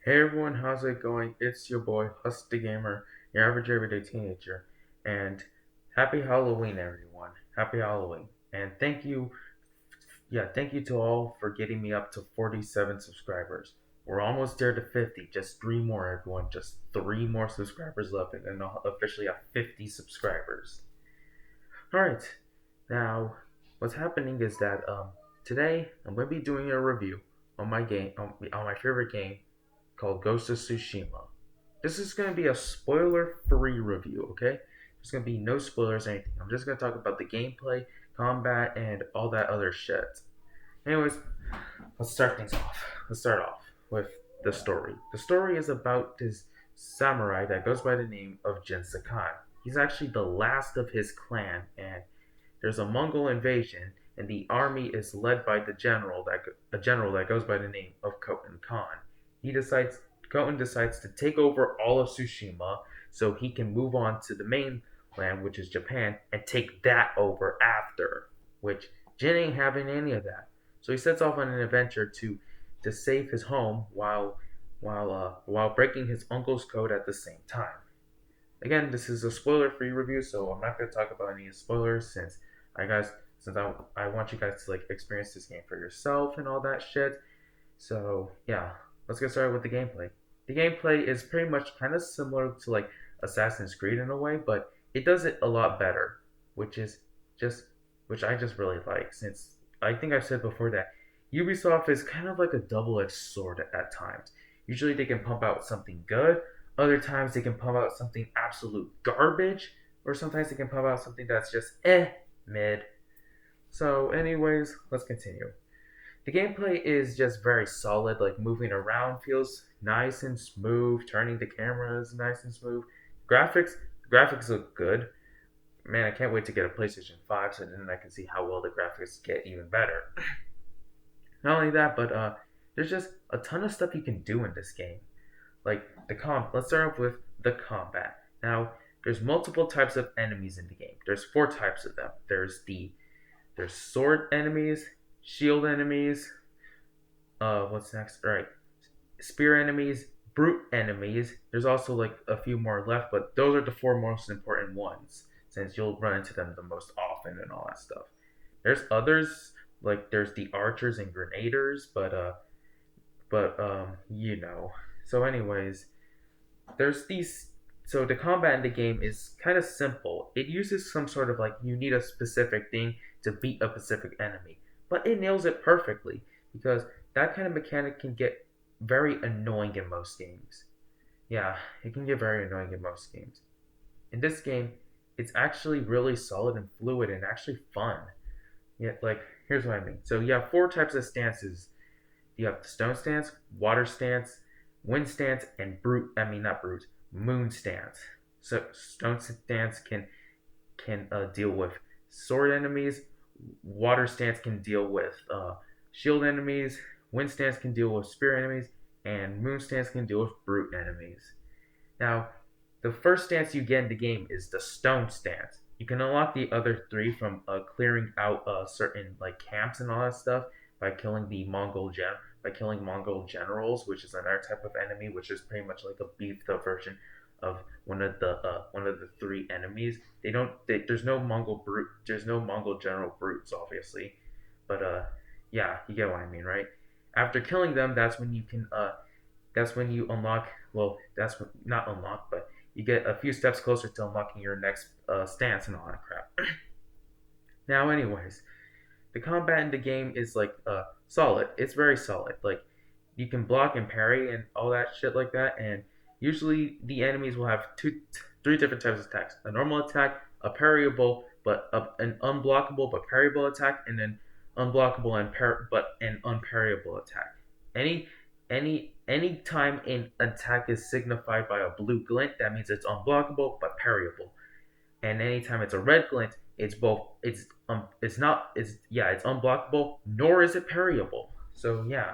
Hey everyone, how's it going? It's your boy, Hus the Gamer, your average everyday teenager, and happy Halloween, everyone. Happy Halloween. And thank you to all for getting me up to 47 subscribers. We're almost there to 50, just three more, everyone. Just three more subscribers left, and I'll officially have 50 subscribers. Alright, now, what's happening is that today I'm going to be doing a review on my game, on my favorite game called Ghost of Tsushima. This is going to be a spoiler free review, okay? There's going to be no spoilers or anything. I'm just going to talk about the gameplay, combat, and all that other shit. Anyways, let's start things off. Let's start off with the story. The story is about this samurai that goes by the name of Jin Sakai. He's actually the last of his clan, and there's a Mongol invasion, and the army is led by a general that goes by the name of Khoten Khan. He decides Khoten decides to take over all of Tsushima so he can move on to the mainland, which is Japan, and take that over after. Which Jin ain't having any of that. So he sets off on an adventure to save his home while breaking his uncle's code at the same time. Again, this is a spoiler-free review, so I'm not going to talk about any spoilers I guys since I want you guys to like experience this game for yourself and all that shit. So yeah, let's get started with the gameplay. The gameplay is pretty much kind of similar to like Assassin's Creed in a way, but it does it a lot better, which is just which I just really like. Since I think I've said before that Ubisoft is kind of like a double-edged sword at times. Usually they can pump out something good, other times they can pump out something absolute garbage, or sometimes they can pump out something that's just mid. So, anyways, let's continue. The gameplay is just very solid, like moving around feels nice and smooth, turning the camera is nice and smooth. Graphics graphics look good. Man, I can't wait to get a PlayStation 5 so then I can see how well the graphics get even better. Not only that, but there's just a ton of stuff you can do in this game. Like let's start off with the combat. Now, there's multiple types of enemies in the game. There's four types of them. There's sword enemies, shield enemies, what's next? Alright. Spear enemies, brute enemies. There's also like a few more left, but those are the four most important ones, since you'll run into them the most often and all that stuff. There's others, like there's the archers and grenadiers, but you know. So anyways, there's these so the combat in the game is kind of simple. It uses some sort of like you need a specific thing to beat a specific enemy, but it nails it perfectly because that kind of mechanic can get very annoying in most games. Yeah, it can get very annoying in most games. In this game, it's actually really solid and fluid and actually fun. Yeah, like here's what I mean. So you have four types of stances. You have the stone stance, water stance, wind stance, and brute. I mean not brute, moon stance. So stone stance can deal with sword enemies. Water stance can deal with shield enemies. Wind stance can deal with spear enemies, and moon stance can deal with brute enemies. Now, the first stance you get in the game is the stone stance. You can unlock the other three from clearing out certain like camps and all that stuff by killing the by killing Mongol generals, which is another type of enemy, which is pretty much like a beefed up version of one of the three enemies. There's no Mongol general brutes, obviously, but yeah, you get what I mean, right? After killing them, that's when you unlock. Well, not unlock, but you get a few steps closer to unlocking your next stance and all that crap. Now, anyways, the combat in the game is like solid. It's very solid. Like you can block and parry and all that shit like that. And usually the enemies will have three different types of attacks: a normal attack, a parryable an unblockable but parryable attack, and then unblockable but an unparryable attack. Any any time an attack is signified by a blue glint, that means it's unblockable but parryable. And anytime it's a red glint, it's unblockable nor is it parryable. So yeah,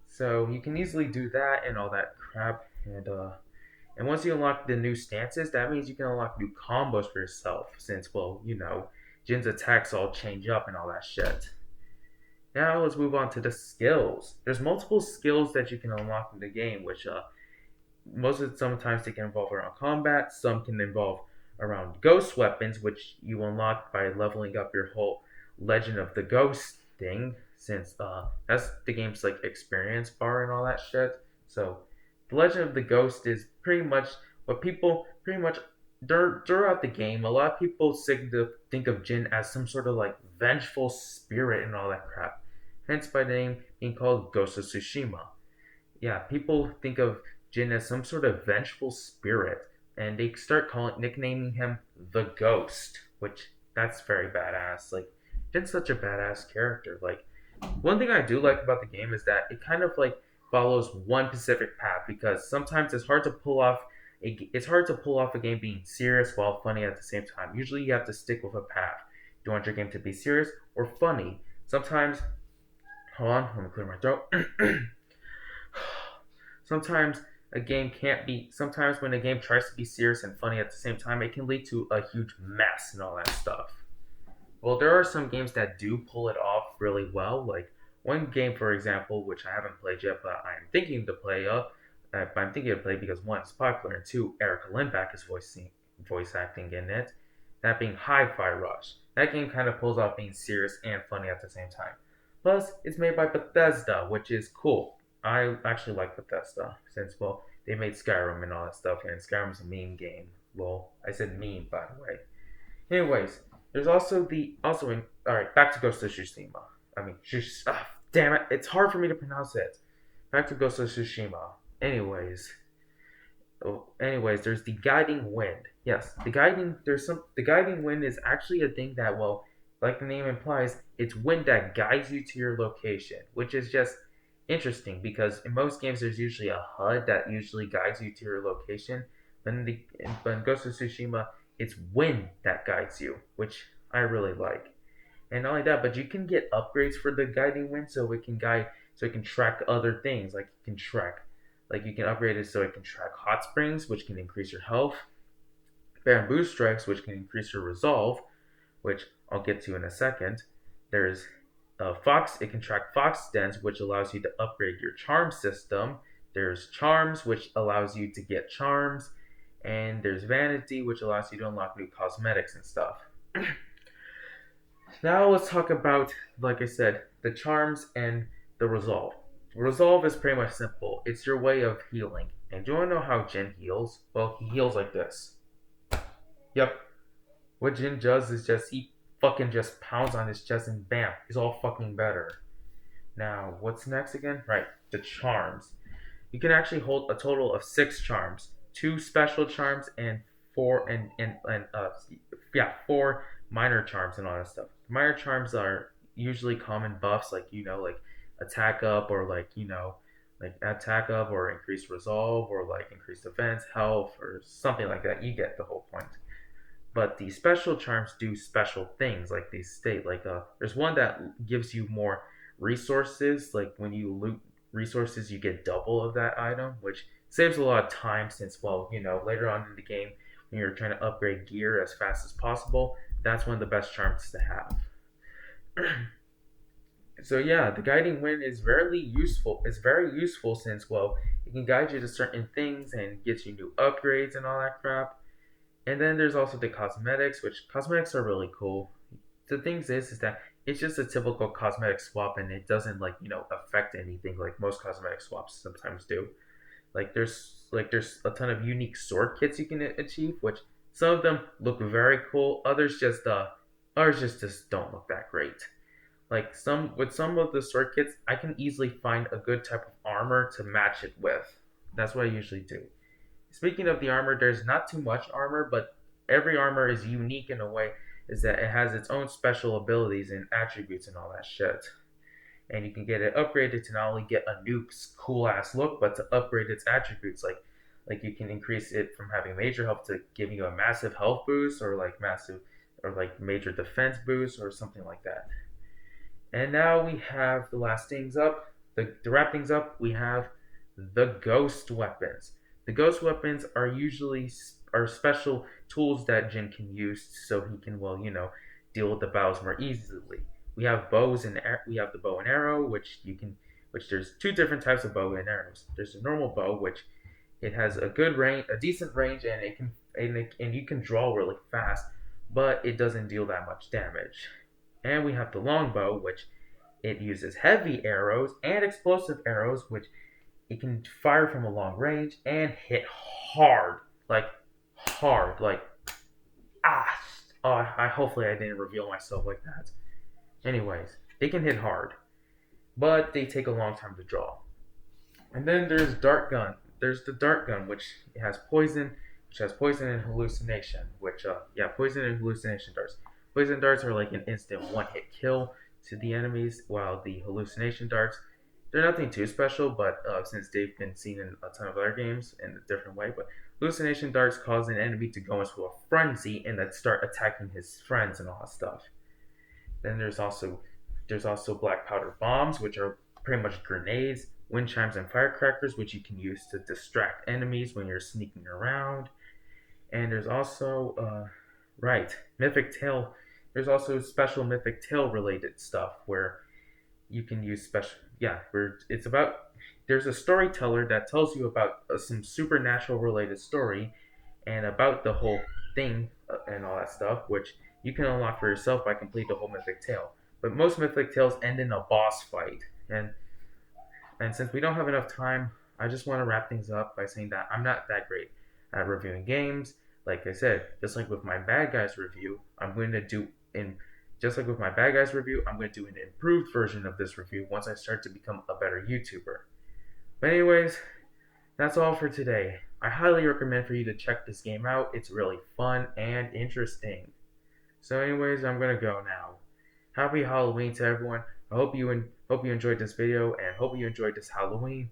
so you can easily do that and all that crap. And once you unlock the new stances, that means you can unlock new combos for yourself. Since Jin's attacks all change up and all that shit. Now let's move on to the skills. There's multiple skills that you can unlock in the game, which most of the sometimes they can involve around combat. Some can involve around ghost weapons, which you unlock by leveling up your whole Legend of the Ghost thing. Since that's the game's like experience bar and all that shit. So the Legend of the Ghost is pretty much what people pretty much throughout the game. A lot of people think of Jin as some sort of like vengeful spirit and all that crap. Hence by the name being called Ghost of Tsushima. Yeah, people think of Jin as some sort of vengeful spirit, and they start calling nicknaming him the Ghost, which that's very badass. Like, Jin's such a badass character. Like, one thing I do like about the game is that it kind of like follows one specific path because sometimes it's hard to pull off a game being serious while funny at the same time. Usually, you have to stick with a path. Do you want your game to be serious or funny? Sometimes, hold on, let me clear my throat. Sometimes a game can't be. Sometimes when a game tries to be serious and funny at the same time, it can lead to a huge mess and all that stuff. Well, there are some games that do pull it off really well. Like one game, for example, which I haven't played yet, but I'm thinking to play. I'm thinking to play because one, it's popular, and two, Erica Lindback is voice acting in it. That being Hi-Fi Rush. That game kind of pulls off being serious and funny at the same time. Plus, it's made by Bethesda, which is cool. I actually like Bethesda since well they made Skyrim and all that stuff, and Skyrim's a meme game. Well, I said meme by the way. Anyways, there's also all right, back to Ghost of Tsushima. I mean, damn it, it's hard for me to pronounce it. Back to Ghost of Tsushima. Anyways, there's the guiding wind. Yes, the guiding wind is actually a thing that well, like the name implies, it's wind that guides you to your location, which is just interesting because in most games there's usually a HUD that usually guides you to your location. But in Ghost of Tsushima, it's wind that guides you, which I really like. And not only that, but you can get upgrades for the guiding wind so it can track other things. You can upgrade it so it can track hot springs, which can increase your health, bamboo strikes, which can increase your resolve, which I'll get to in a second. There's fox. It can track fox dens, which allows you to upgrade your charm system. There's charms, which allows you to get charms, and there's vanity, which allows you to unlock new cosmetics and stuff. Now let's talk about, like I said, the charms and the resolve. Resolve is pretty much simple. It's your way of healing. And do you want to know how Jin heals? Well, he heals like this. Yep. What Jin does is he fucking just pounds on his chest and bam, he's all fucking better. Now, what's next again? Right, the charms. You can actually hold a total of 6 charms, 2 special charms, and 4 minor charms and all that stuff. Minor charms are usually common buffs, like like attack up or like attack up or increased resolve or like increased defense, health, or something like that. You get the whole point. But the special charms do special things, like they state. There's one that gives you more resources. Like when you loot resources, you get double of that item, which saves a lot of time. Since later on in the game, when you're trying to upgrade gear as fast as possible, that's one of the best charms to have. So yeah, the guiding wind is very useful. It's very useful since it can guide you to certain things and gets you new upgrades and all that crap. And then there's also the cosmetics, which cosmetics are really cool. The thing is that it's just a typical cosmetic swap, and it doesn't affect anything like most cosmetic swaps sometimes do. There's a ton of unique sword kits you can achieve, which some of them look very cool. Others just don't look that great. Like some of the sword kits, I can easily find a good type of armor to match it with. That's what I usually do. Speaking of the armor, there's not too much armor, but every armor is unique in a way is that it has its own special abilities and attributes and all that shit. And you can get it upgraded to not only get a new cool ass look, but to upgrade its attributes. Like you can increase it from having major health to giving you a massive health boost or like major defense boost or something like that. And now we have the last things up. To wrap things up, we have the ghost weapons. The ghost weapons are special tools that Jin can use so he can deal with the battles more easily. we have bows and we have the bow and arrow, which there's two different types of bow and arrows. There's a normal bow, which it has a good range, a decent range, and and you can draw really fast, but it doesn't deal that much damage. And we have the longbow, which it uses heavy arrows and explosive arrows, which it can fire from a long range and hit like hard, like ah. I hopefully I didn't reveal myself like that. Anyways, they can hit hard, but they take a long time to draw. And then there's dart gun. There's the dart gun, which has poison and hallucination. Poison and hallucination darts. Poison darts are like an instant one-hit kill to the enemies, while the hallucination darts, they're nothing too special. But since they've been seen in a ton of other games in a different way, but hallucination darts cause an enemy to go into a frenzy and then start attacking his friends and all that stuff. Then there's also black powder bombs, which are pretty much grenades, wind chimes, and firecrackers, which you can use to distract enemies when you're sneaking around. And there's also mythic tail. There's also special mythic tail related stuff where you can use special where it's about there's a storyteller that tells you about some supernatural related story and about the whole thing and all that stuff, which you can unlock for yourself by completing the whole mythic tale. But most mythic tales end in a boss fight, and since we don't have enough time, I just want to wrap things up by saying that I'm not that great at reviewing games. Like I said, just like with my Bad Guys review, I'm going to do in just like with my Bad Guys review, I'm going to do an improved version of this review once I start to become a better YouTuber. But anyways, that's all for today. I highly recommend for you to check this game out. It's really fun and interesting. So anyways, I'm gonna go now. Happy Halloween to everyone. I hope you enjoyed this video and hope you enjoyed this Halloween.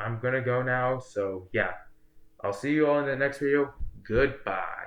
I'm gonna go now, so yeah. I'll see you all in the next video. Goodbye.